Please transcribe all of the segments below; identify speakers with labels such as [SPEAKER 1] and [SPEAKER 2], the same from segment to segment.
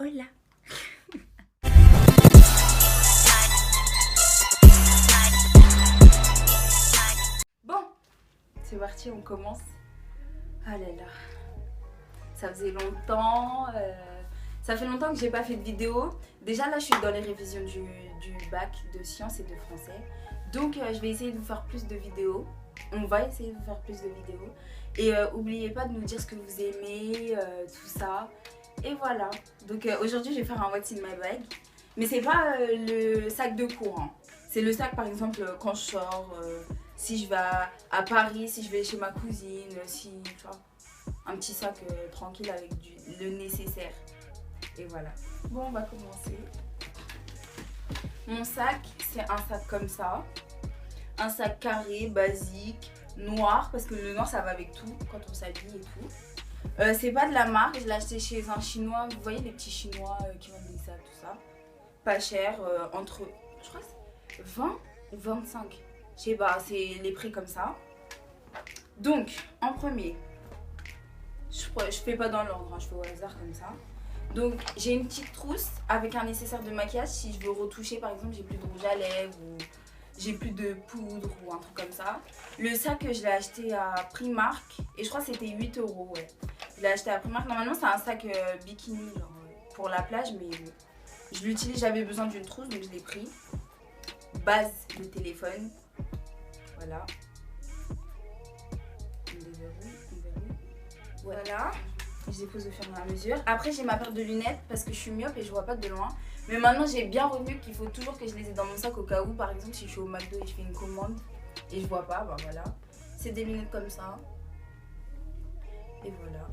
[SPEAKER 1] Hola. Bon, c'est parti, on commence. Ah là là, ça faisait longtemps. Ça fait longtemps que j'ai pas fait de vidéo. Déjà là, je suis dans les révisions du bac de sciences et de français. Donc je vais essayer de vous faire plus de vidéos. On va essayer de vous faire plus de vidéos. Et n'oubliez pas de nous dire ce que vous aimez, tout ça. Et voilà. Donc aujourd'hui, je vais faire un What's in my bag. Mais c'est pas le sac de cours. Hein. C'est le sac, par exemple, quand je sors, si je vais à Paris, si je vais chez ma cousine, si tu vois, un petit sac tranquille avec le nécessaire. Et voilà. Bon, on va commencer. Mon sac, c'est un sac comme ça. Un sac carré, basique, noir, parce que le noir ça va avec tout quand on s'habille et tout. C'est pas de la marque, je l'ai acheté chez un chinois. Vous voyez les petits chinois qui vendent des sacs, tout ça. Pas cher, entre, je crois que c'est 20 ou 25. Je sais pas, c'est les prix comme ça. Donc, en premier, je fais pas dans l'ordre, hein, je fais au hasard comme ça. Donc, j'ai une petite trousse avec un nécessaire de maquillage. Si je veux retoucher, par exemple, j'ai plus de rouge à lèvres ou j'ai plus de poudre ou un truc comme ça. Le sac, je l'ai acheté à Primark et je crois que c'était 8 €, ouais. Je l'ai acheté à Primark. Normalement, c'est un sac bikini genre, pour la plage, mais je l'utilise, j'avais besoin d'une trousse, donc je l'ai pris. Base, le téléphone. Voilà. Voilà. Je dépose au fur et à mesure. Après, j'ai ma paire de lunettes parce que je suis myope et je vois pas de loin. Mais maintenant, j'ai bien retenu qu'il faut toujours que je les ai dans mon sac au cas où, par exemple, si je suis au McDo et je fais une commande et je vois pas, bah voilà. C'est des lunettes comme ça. Et voilà.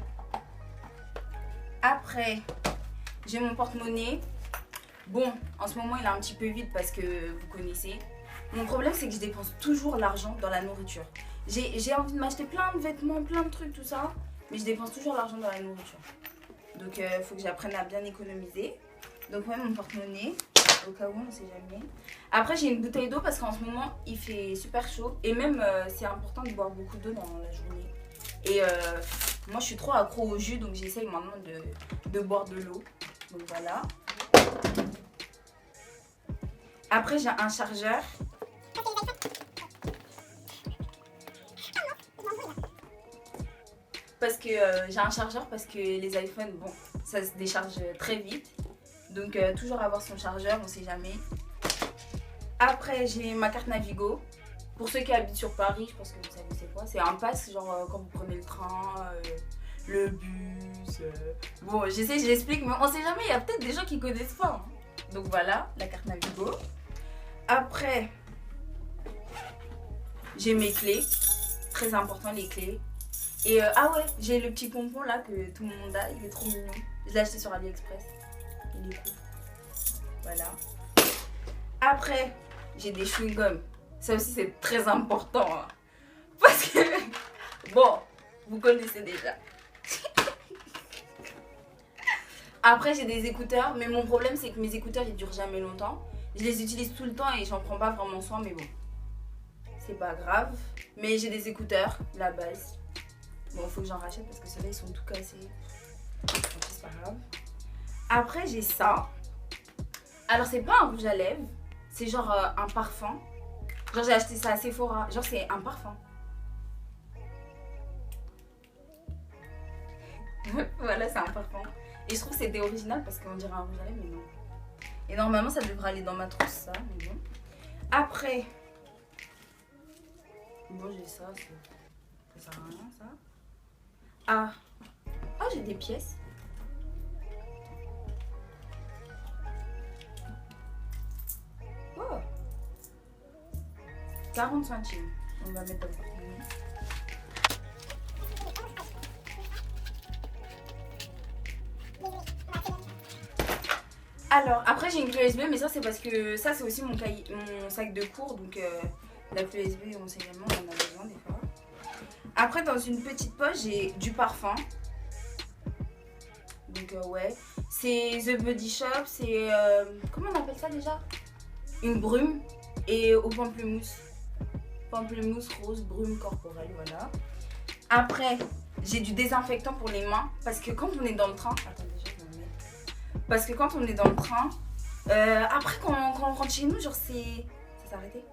[SPEAKER 1] Après, j'ai mon porte-monnaie. Bon, en ce moment, il est un petit peu vide parce que vous connaissez. Mon problème, c'est que je dépense toujours l'argent dans la nourriture. J'ai envie de m'acheter plein de vêtements, plein de trucs, tout ça. Mais je dépense toujours l'argent dans la nourriture. Donc, il faut que j'apprenne à bien économiser. Donc, ouais, mon porte-monnaie, au cas où, on ne sait jamais. Après, j'ai une bouteille d'eau parce qu'en ce moment, il fait super chaud. Et même, c'est important de boire beaucoup d'eau dans la journée. Et moi, je suis trop accro au jus, donc j'essaye maintenant de boire de l'eau. Donc, voilà. Après, j'ai un chargeur. Parce que j'ai un chargeur parce que les iPhones, bon, ça se décharge très vite. Donc toujours avoir son chargeur, on sait jamais. Après, j'ai ma carte Navigo. Pour ceux qui habitent sur Paris, je pense que vous savez c'est quoi. C'est un pass, genre quand vous prenez le train, le bus. Bon, j'essaie, je l'explique, mais on sait jamais, il y a peut-être des gens qui connaissent pas. Hein. Donc voilà, la carte Navigo. Après, j'ai mes clés. Très important, les clés. Et ah ouais, j'ai le petit pompon là que tout le monde a, il est trop mignon. Je l'ai acheté sur AliExpress. Il est cool. Voilà. Après, j'ai des chewing-gums. Ça aussi, c'est très important. Hein. Parce que, bon, vous connaissez déjà. Après, j'ai des écouteurs. Mais mon problème, c'est que mes écouteurs, ils durent jamais longtemps. Je les utilise tout le temps et j'en prends pas vraiment soin. Mais bon, c'est pas grave. Mais j'ai des écouteurs, la base. Bon, il faut que j'en rachète parce que ceux-là, ils sont tout cassés. Donc, c'est pas grave. Après, j'ai ça. Alors, c'est pas un rouge à lèvres. C'est genre un parfum. Genre, j'ai acheté ça à Sephora. Genre, c'est un parfum. Voilà, c'est un parfum. Et je trouve que c'était original parce qu'on dirait un rouge à lèvres, mais non. Et normalement, ça devrait aller dans ma trousse, ça. Mais bon. Après. Bon, j'ai ça. Ça sert à rien, ça. Ah, j'ai des pièces. Oh, 40 centimes. On va mettre dans le porte-monnaie. Alors, après j'ai une clé USB, mais ça c'est parce que ça c'est aussi mon sac de cours. Donc la clé USB, on sait jamais, on en a besoin des fois. Après, dans une petite poche, j'ai du parfum. Donc, ouais. C'est The Body Shop. C'est. Comment on appelle ça déjà? Une brume. Et au pamplemousse. Pamplemousse rose, brume corporelle. Voilà. Après, j'ai du désinfectant pour les mains. Parce que quand on est dans le train. Attendez, je vais me mettre. Parce que quand on est dans le train, après quand on rentre chez nous, genre c'est... Ça s'est arrêté.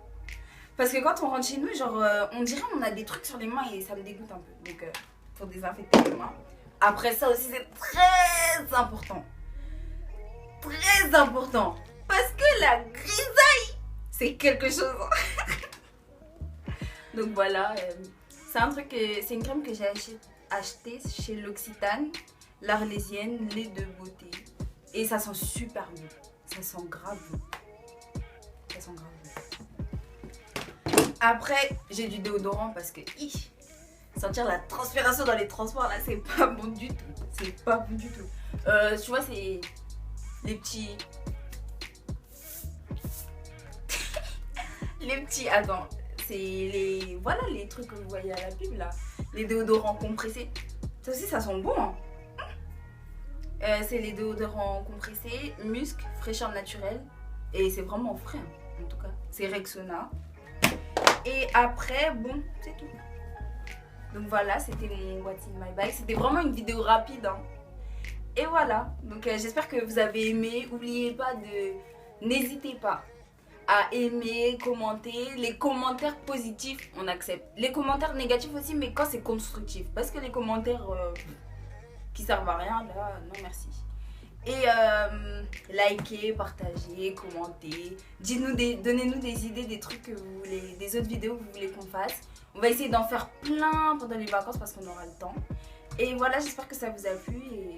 [SPEAKER 1] Parce que quand on rentre chez nous, genre on dirait on a des trucs sur les mains et ça me dégoûte un peu. Donc faut désinfecter les mains. Après ça aussi c'est très important. Très important. Parce que la grisaille, c'est quelque chose. Donc voilà, c'est un truc, c'est une crème que j'ai achetée chez l'Occitane, l'Arlésienne, lait de beauté. Et ça sent super bon. Ça sent grave bon. Ça sent grave bon. Après, j'ai du déodorant parce que sentir la transpiration dans les transports là, c'est pas bon du tout. C'est pas bon du tout. Tu vois, c'est les petits. Les petits. Attends. C'est les. Voilà les trucs que vous voyez à la pub là. Les déodorants compressés. Ça aussi, ça sent bon. Hein. C'est les déodorants compressés, musc, fraîcheur naturelle. Et c'est vraiment frais, hein, en tout cas. C'est Rexona. Et après, bon, c'est tout. Donc voilà, c'était mon What's in my bag. C'était vraiment une vidéo rapide. Hein. Et voilà. Donc j'espère que vous avez aimé. N'oubliez pas de. N'hésitez pas à aimer, commenter. Les commentaires positifs, on accepte. Les commentaires négatifs aussi, mais quand c'est constructif. Parce que les commentaires qui servent à rien, là, non merci. Et likez, partagez, commentez. Donnez-nous des idées, des trucs que vous voulez, des autres vidéos que vous voulez qu'on fasse. On va essayer d'en faire plein pendant les vacances parce qu'on aura le temps. Et voilà, j'espère que ça vous a plu et